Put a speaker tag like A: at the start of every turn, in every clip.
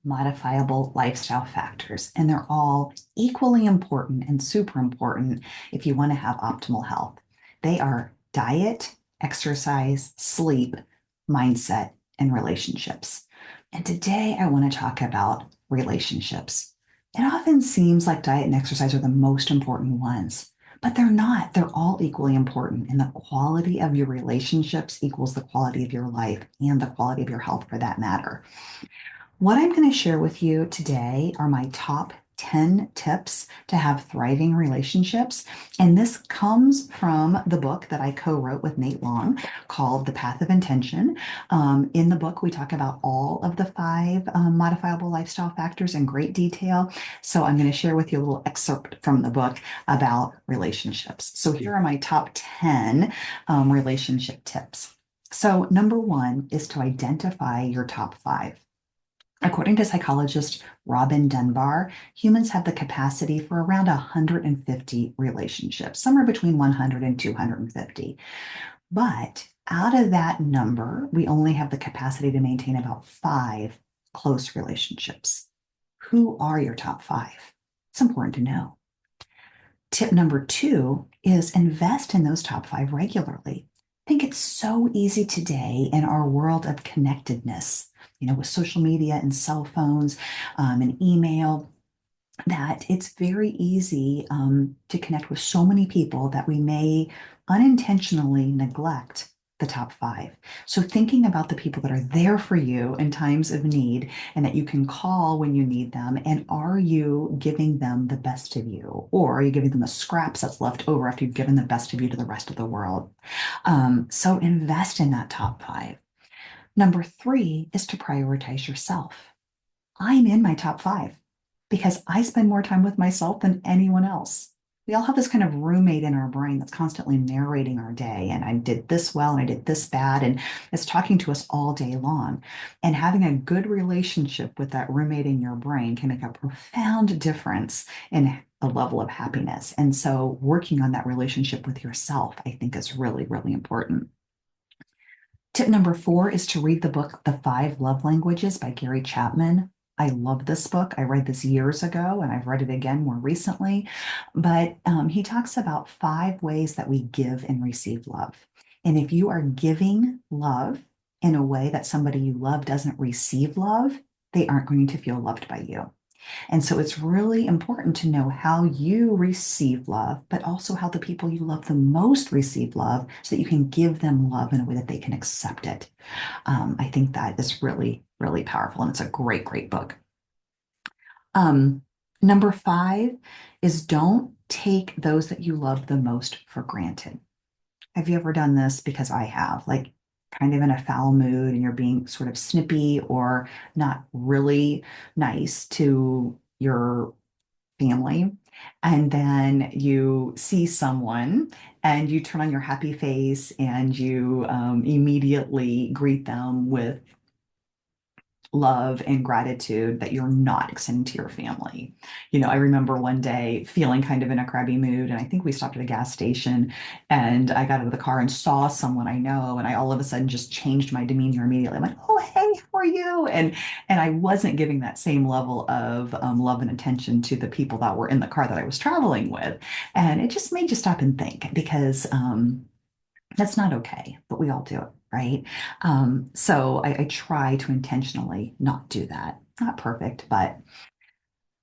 A: modifiable lifestyle factors, and they're all equally important and super important if you want to have optimal health. They are diet, exercise, sleep, mindset, and relationships. And today I want to talk about relationships. It often seems like diet and exercise are the most important ones, but they're not. They're all equally important. And the quality of your relationships equals the quality of your life and the quality of your health for that matter. What I'm going to share with you today are my top 10 tips to have thriving relationships. And this comes from the book that I co-wrote with Nate Long called The Path of Intention. In the book, we talk about all of the five modifiable lifestyle factors in great detail. So I'm going to share with you a little excerpt from the book about relationships. So here are my top 10 relationship tips. So number one is to identify your top five. According to psychologist Robin Dunbar, humans have the capacity for around 150 relationships, somewhere between 100 and 250. But out of that number, we only have the capacity to maintain about five close relationships. Who are your top five? It's important to know. Tip number two is invest in those top five regularly. I think it's so easy today in our world of connectedness, with social media and cell phones and email, that it's very easy to connect with so many people that we may unintentionally neglect the top five. So thinking about the people that are there for you in times of need and that you can call when you need them, and are you giving them the best of you, or are you giving them the scraps that's left over after you've given the best of you to the rest of the world? So invest in that top five. Number three is to prioritize yourself. I'm in my top five because I spend more time with myself than anyone else. We all have this kind of roommate in our brain that's constantly narrating our day. And I did this well and I did this bad. And it's talking to us all day long. And having a good relationship with that roommate in your brain can make a profound difference in a level of happiness. And so working on that relationship with yourself, I think, is really, really important. Tip number four is to read the book, The Five Love Languages by Gary Chapman. I love this book. I read this years ago and I've read it again more recently. But he talks about five ways that we give and receive love. And if you are giving love in a way that somebody you love doesn't receive love, they aren't going to feel loved by you. And so it's really important to know how you receive love, but also how the people you love the most receive love so that you can give them love in a way that they can accept it. I think that is really, really powerful. And it's a great, great book. Number five is don't take those that you love the most for granted. Have you ever done this? Because I have, like, kind of in a foul mood and you're being sort of snippy or not really nice to your family. And then you see someone and you turn on your happy face and you immediately greet them with love and gratitude that you're not extending to your family. I remember one day feeling kind of in a crabby mood, and I think we stopped at a gas station, and I got out of the car and saw someone I know, and I all of a sudden just changed my demeanor immediately. I'm like, "Oh, hey, how are you?" And I wasn't giving that same level of love and attention to the people that were in the car that I was traveling with, and it just made you stop and think because that's not okay, but we all do it, right? So I try to intentionally not do that. Not perfect, but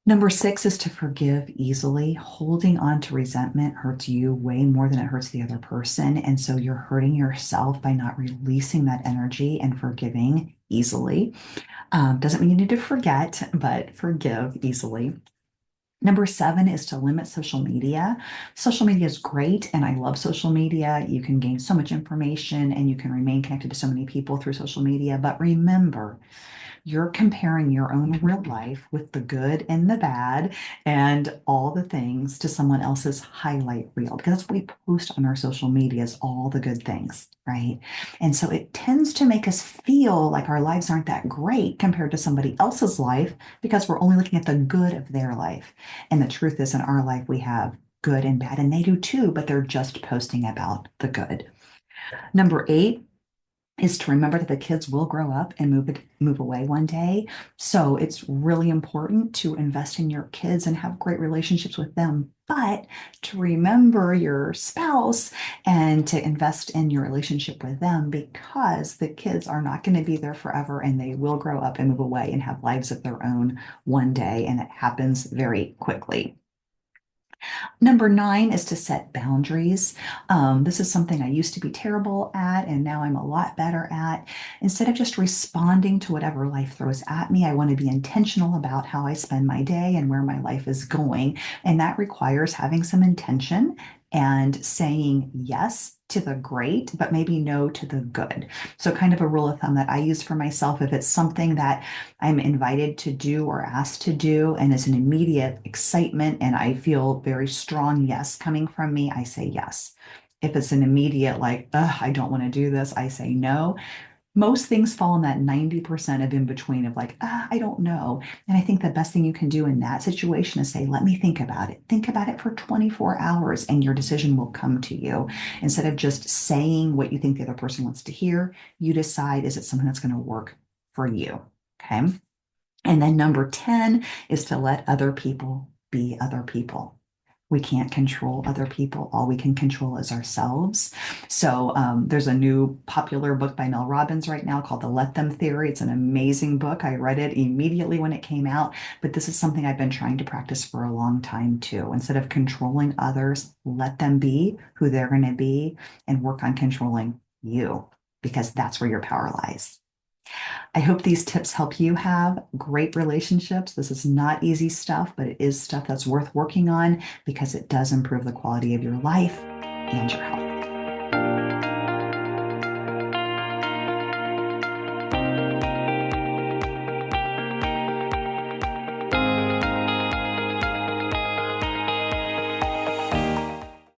A: number six is to forgive easily. Holding on to resentment hurts you way more than it hurts the other person. And so you're hurting yourself by not releasing that energy and forgiving easily. Doesn't mean you need to forget, but forgive easily. Number seven is to limit social media. Social media is great, and I love social media. You can gain so much information and you can remain connected to so many people through social media. But remember, you're comparing your own real life with the good and the bad and all the things to someone else's highlight reel, because that's what we post on our social media is all the good things, right? And so it tends to make us feel like our lives aren't that great compared to somebody else's life because we're only looking at the good of their life. And the truth is, in our life, we have good and bad, and they do too, but they're just posting about the good. Number eight is to remember that the kids will grow up and move away one day. So it's really important to invest in your kids and have great relationships with them, but to remember your spouse and to invest in your relationship with them because the kids are not going to be there forever and they will grow up and move away and have lives of their own one day, and it happens very quickly. Number 9 is to set boundaries. This is something I used to be terrible at, and now I'm a lot better at. Instead of just responding to whatever life throws at me, I want to be intentional about how I spend my day and where my life is going. And that requires having some intention and saying yes to the great, but maybe no to the good. So, kind of a rule of thumb that I use for myself, if it's something that I'm invited to do or asked to do, and it's an immediate excitement, and I feel very strong yes coming from me, I say yes. If it's an immediate, like, ugh, I don't want to do this, I say no. Most things fall in that 90% of in between of like, I don't know. And I think the best thing you can do in that situation is say, let me think about it. Think about it for 24 hours and your decision will come to you. Instead of just saying what you think the other person wants to hear, you decide, is it something that's going to work for you? Okay. And then number 10 is to let other people be other people. We can't control other people. All we can control is ourselves. So there's a new popular book by Mel Robbins right now called The Let Them Theory. It's an amazing book. I read it immediately when it came out, but this is something I've been trying to practice for a long time too. Instead of controlling others, let them be who they're going to be and work on controlling you because that's where your power lies. I hope these tips help you have great relationships. This is not easy stuff, but it is stuff that's worth working on because it does improve the quality of your life and your health.